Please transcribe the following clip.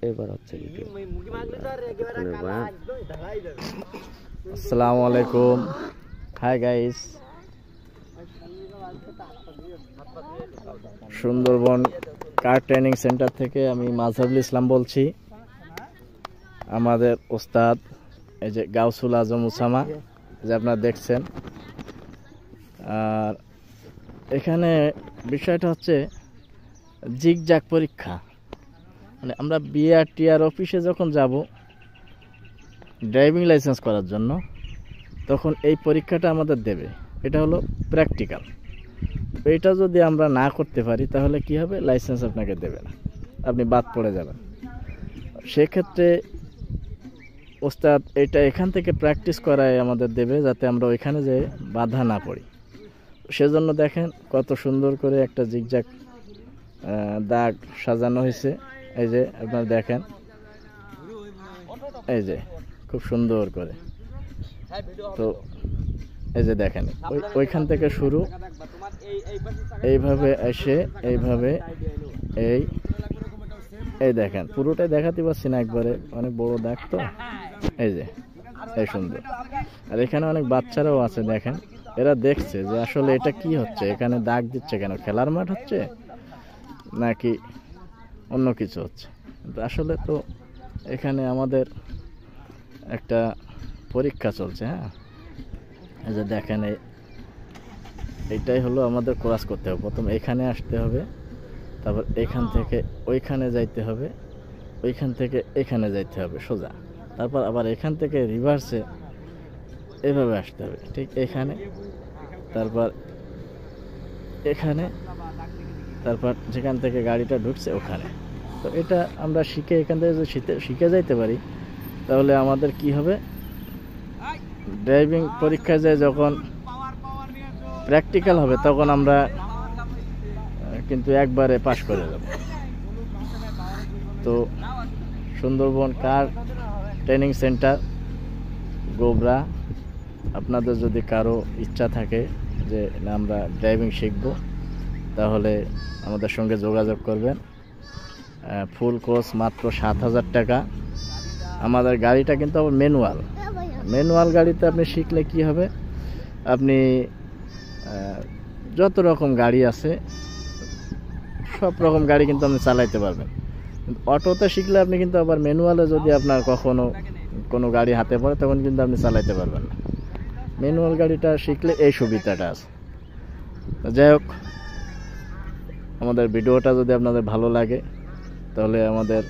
এবার হচ্ছে ভিডিও। আসসালামু আলাইকুম, হাই গাইস। সুন্দরবন কার ট্রেনিং সেন্টার থেকে আমি মাজহারুল ইসলাম বলছি। আমাদের ওস্তাদ এই যে গাউসুল আজম উসামা, যে আপনারা দেখছেন। আর এখানে বিষয়টা হচ্ছে জিগজ্যাগ পরীক্ষা। মানে আমরা বিআরটিআর অফিসে যখন যাব ড্রাইভিং লাইসেন্স করার জন্য, তখন এই পরীক্ষাটা আমাদের দেবে। এটা হলো প্র্যাকটিক্যাল। এইটা যদি আমরা না করতে পারি তাহলে কি হবে, লাইসেন্স আপনাকে দেবে না, আপনি বাদ পড়ে যাবেন। সেক্ষেত্রে ওস্তাদ এটা এখান থেকে প্র্যাকটিস করায় আমাদের দেবে, যাতে আমরা ওইখানে যে বাধা না পড়ি। সেজন্য দেখেন কত সুন্দর করে একটা জিগজ্যাগ দাগ সাজানো হয়েছে। এই যে আপনারা দেখেন, এই যে খুব সুন্দর করে। তো এই যে দেখেন ওইখান থেকে শুরু, এইভাবে এসে এইভাবে এই দেখেন, পুরোটাই দেখাতে পারছি না একবারে, অনেক বড় দাগ তো। এই যে এই সুন্দর। আর এখানে অনেক বাচ্চারাও আছে, দেখেন এরা দেখছে যে আসলে এটা কি হচ্ছে, এখানে দাগ দিচ্ছে কেন, খেলার মাঠ হচ্ছে নাকি অন্য কিছু হচ্ছে। কিন্তু আসলে তো এখানে আমাদের একটা পরীক্ষা চলছে। হ্যাঁ, এই যে দেখেন, এইটাই হলো আমাদের ক্রস করতে হবে। প্রথম এখানে আসতে হবে, তারপর এখান থেকে ওইখানে যাইতে হবে, ওইখান থেকে এখানে যাইতে হবে সোজা, তারপর আবার এখান থেকে রিভার্সে এভাবে আসতে হবে, ঠিক এখানে, তারপর এখানে, তারপর যেখান থেকে গাড়িটা ঢুকছে ওখানে। তো এটা আমরা শিখে এখান থেকে যদি শিখে যাইতে পারি, তাহলে আমাদের কি হবে, ড্রাইভিং পরীক্ষায় যায় যখন প্র্যাকটিক্যাল হবে তখন আমরা কিন্তু একবারে পাশ করে যাব। তো সুন্দরবন কার ট্রেনিং সেন্টার গোবরা, আপনাদের যদি কারো ইচ্ছা থাকে যে না আমরা ড্রাইভিং শিখব, তাহলে আমাদের সঙ্গে যোগাযোগ করবেন। ফুল কোর্স মাত্র 7,000 টাকা। আমাদের গাড়িটা কিন্তু আবার ম্যানুয়াল গাড়িতে আপনি শিখলে কি হবে, আপনি যত রকম গাড়ি আছে সব রকম গাড়ি কিন্তু আপনি চালাইতে পারবেন। কিন্তু অটোতে শিখলে আপনি কিন্তু আবার ম্যানুয়ালে যদি আপনার কখনো কোনো গাড়ি হাতে পড়ে, তখন কিন্তু আপনি চালাইতে পারবেন না। ম্যানুয়াল গাড়িটা শিখলে এই সুবিধাটা আছে। যাই হোক, আমাদের ভিডিওটা যদি আপনাদের ভালো লাগে তাহলে আমাদের